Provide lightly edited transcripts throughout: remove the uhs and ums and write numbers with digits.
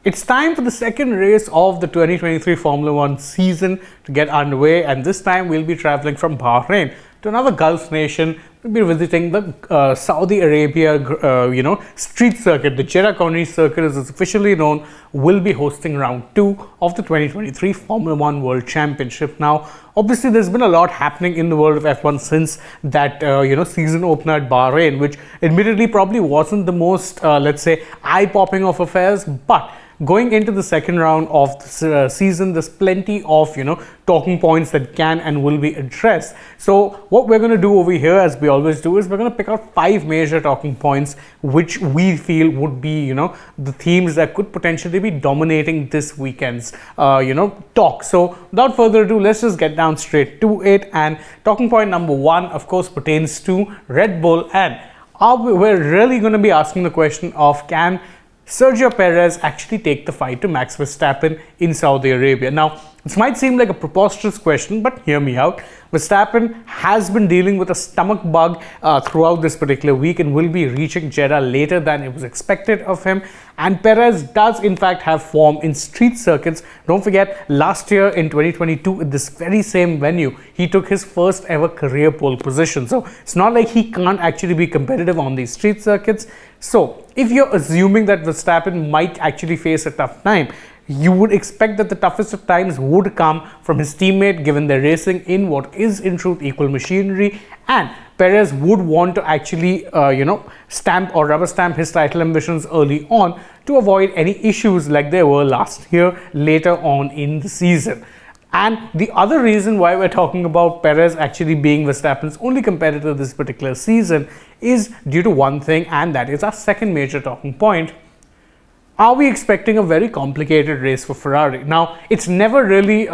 It's time for the second race of the 2023 Formula One season to get underway, and this time we'll be traveling from Bahrain to another Gulf nation. We'll be visiting the Saudi Arabia, street circuit. The Jeddah Corniche circuit, as it's officially known, will be hosting round 2 of the 2023 Formula One World Championship. Now, obviously, there's been a lot happening in the world of F1 since that season opener at Bahrain, which admittedly probably wasn't the most, eye-popping of affairs, but going into the second round of the season, there's plenty of talking points that can and will be addressed. So what we're going to do over here, as we always do, is we're going to pick out 5 major talking points which we feel would be the themes that could potentially be dominating this weekend's talk. So without further ado, let's just get down straight to it. And talking point number 1, of course, pertains to Red Bull, and we're really going to be asking the question of, can Sergio Perez actually take the fight to Max Verstappen in Saudi Arabia? Now, this might seem like a preposterous question, but hear me out. Verstappen has been dealing with a stomach bug throughout this particular week and will be reaching Jeddah later than it was expected of him. And Perez does in fact have form in street circuits. Don't forget, last year in 2022, at this very same venue, he took his first ever career pole position. So it's not like he can't actually be competitive on these street circuits. So if you're assuming that Verstappen might actually face a tough time, you would expect that the toughest of times would come from his teammate, given they're racing in what is in truth equal machinery, and Perez would want to actually stamp or rubber stamp his title ambitions early on to avoid any issues like there were last year later on in the season. And the other reason why we're talking about Perez actually being Verstappen's only competitor this particular season is due to one thing, and that is our second major talking point. Are we expecting a very complicated race for Ferrari? Now, it's never really,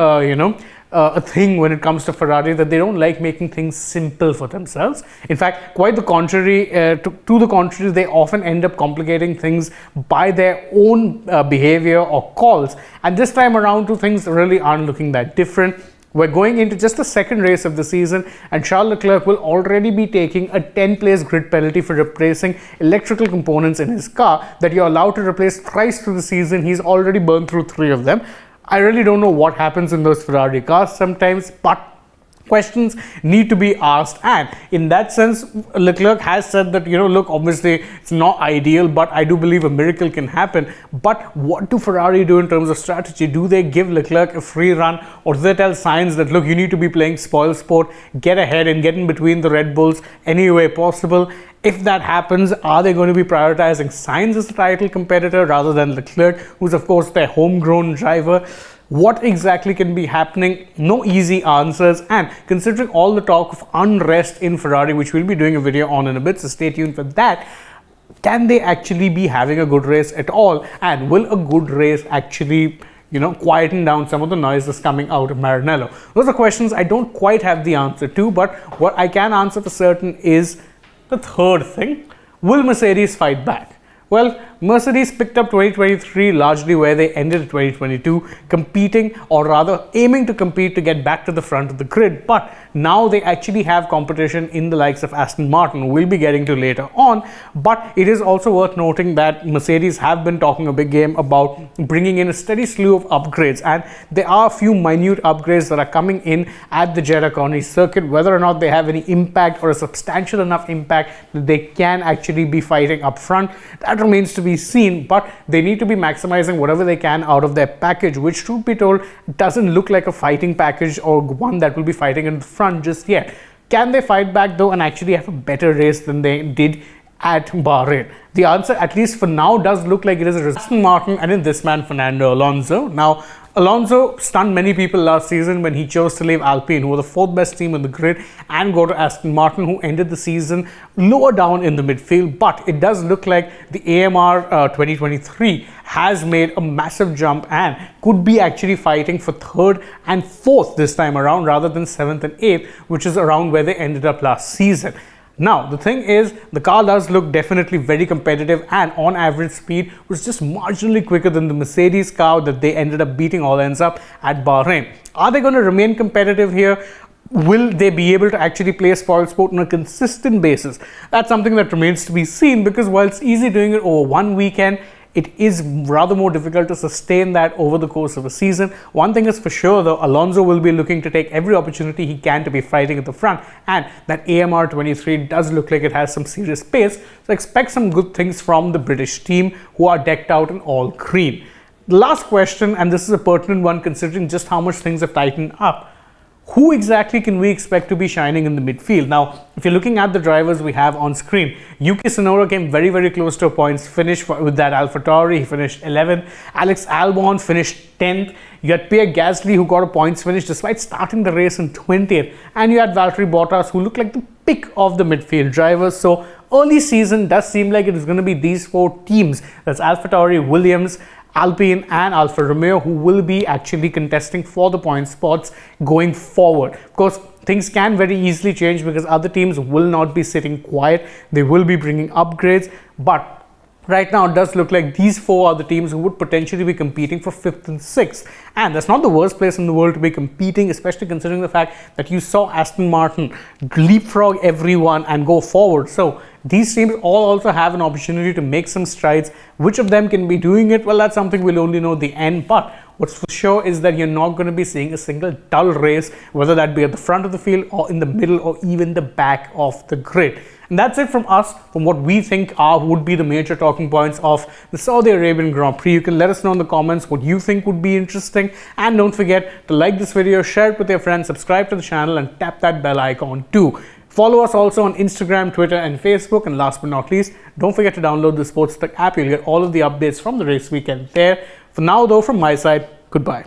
a thing when it comes to Ferrari that they don't like making things simple for themselves. In fact, quite the contrary, to the contrary, they often end up complicating things by their own behavior or calls. And this time around, things really aren't looking that different. We're going into just the second race of the season, and Charles Leclerc will already be taking a 10-place grid penalty for replacing electrical components in his car that you're allowed to replace thrice through the season. He's already burned through 3 of them. I really don't know what happens in those Ferrari cars sometimes, but questions need to be asked. And in that sense, Leclerc has said that, look, obviously it's not ideal, but I do believe a miracle can happen. But what do Ferrari do in terms of strategy? Do they give Leclerc a free run, or do they tell Sainz that, look, you need to be playing spoil sport, get ahead and get in between the Red Bulls any way possible? If that happens, are they going to be prioritizing Sainz as a title competitor rather than Leclerc, who's of course their homegrown driver? What exactly can be happening? No easy answers. And considering all the talk of unrest in Ferrari, which we'll be doing a video on in a bit, so stay tuned for that, can they actually be having a good race at all? And will a good race actually quieten down some of the noise that's coming out of Maranello? Those are questions I don't quite have the answer to, but what I can answer for certain is the third thing. Will Mercedes fight back? Well, Mercedes picked up 2023 largely where they ended 2022, competing, or rather aiming to compete to get back to the front of the grid. But now they actually have competition in the likes of Aston Martin, who we'll be getting to later on. But it is also worth noting that Mercedes have been talking a big game about bringing in a steady slew of upgrades, and there are a few minute upgrades that are coming in at the Jeddah Corniche circuit. Whether or not they have any impact or a substantial enough impact that they can actually be fighting up front, that remains to be seen, but they need to be maximizing whatever they can out of their package, which, truth be told, doesn't look like a fighting package or one that will be fighting in the front just yet. Can they fight back though and actually have a better race than they did at Bahrain? The answer, at least for now, does look like it is Aston Martin, and in this man, Fernando Alonso. Now, Alonso stunned many people last season when he chose to leave Alpine, who were the 4th best team in the grid, and go to Aston Martin, who ended the season lower down in the midfield. But it does look like the AMR 2023 has made a massive jump and could be actually fighting for 3rd and 4th this time around, rather than 7th and 8th, which is around where they ended up last season. Now, the thing is, the car does look definitely very competitive, and on average speed was just marginally quicker than the Mercedes car that they ended up beating all ends up at Bahrain. Are they going to remain competitive here? Will they be able to actually play spoil sport on a consistent basis? That's something that remains to be seen, because while it's easy doing it over one weekend, it is rather more difficult to sustain that over the course of a season. One thing is for sure though, Alonso will be looking to take every opportunity he can to be fighting at the front, and that AMR 23 does look like it has some serious pace, so expect some good things from the British team who are decked out in all green. The last question, and this is a pertinent one considering just how much things have tightened up. Who exactly can we expect to be shining in the midfield? Now, if you're looking at the drivers we have on screen, Yuki Tsunoda came very, very close to a points finish with that AlphaTauri. He finished 11th. Alex Albon finished 10th. You had Pierre Gasly who got a points finish despite starting the race in 20th. And you had Valtteri Bottas who looked like the pick of the midfield drivers. So early season does seem like it is going to be these four teams. That's AlphaTauri, Williams, Alpine and Alfa Romeo who will be actually contesting for the point spots going forward. Of course, things can very easily change because other teams will not be sitting quiet. They will be bringing upgrades, but right now it does look like these four are the teams who would potentially be competing for 5th and 6th. And that's not the worst place in the world to be competing, especially considering the fact that you saw Aston Martin leapfrog everyone and go forward. So these teams all also have an opportunity to make some strides. Which of them can be doing it? Well, that's something we'll only know at the end. But what's for sure is that you're not going to be seeing a single dull race, whether that be at the front of the field or in the middle or even the back of the grid. And that's it from us, from what we think would be the major talking points of the Saudi Arabian Grand Prix. You can let us know in the comments what you think would be interesting. And don't forget to like this video, share it with your friends, subscribe to the channel and tap that bell icon too. Follow us also on Instagram, Twitter and Facebook. And last but not least, don't forget to download the AajTak app. You'll get all of the updates from the race weekend there. For now though, from my side, goodbye.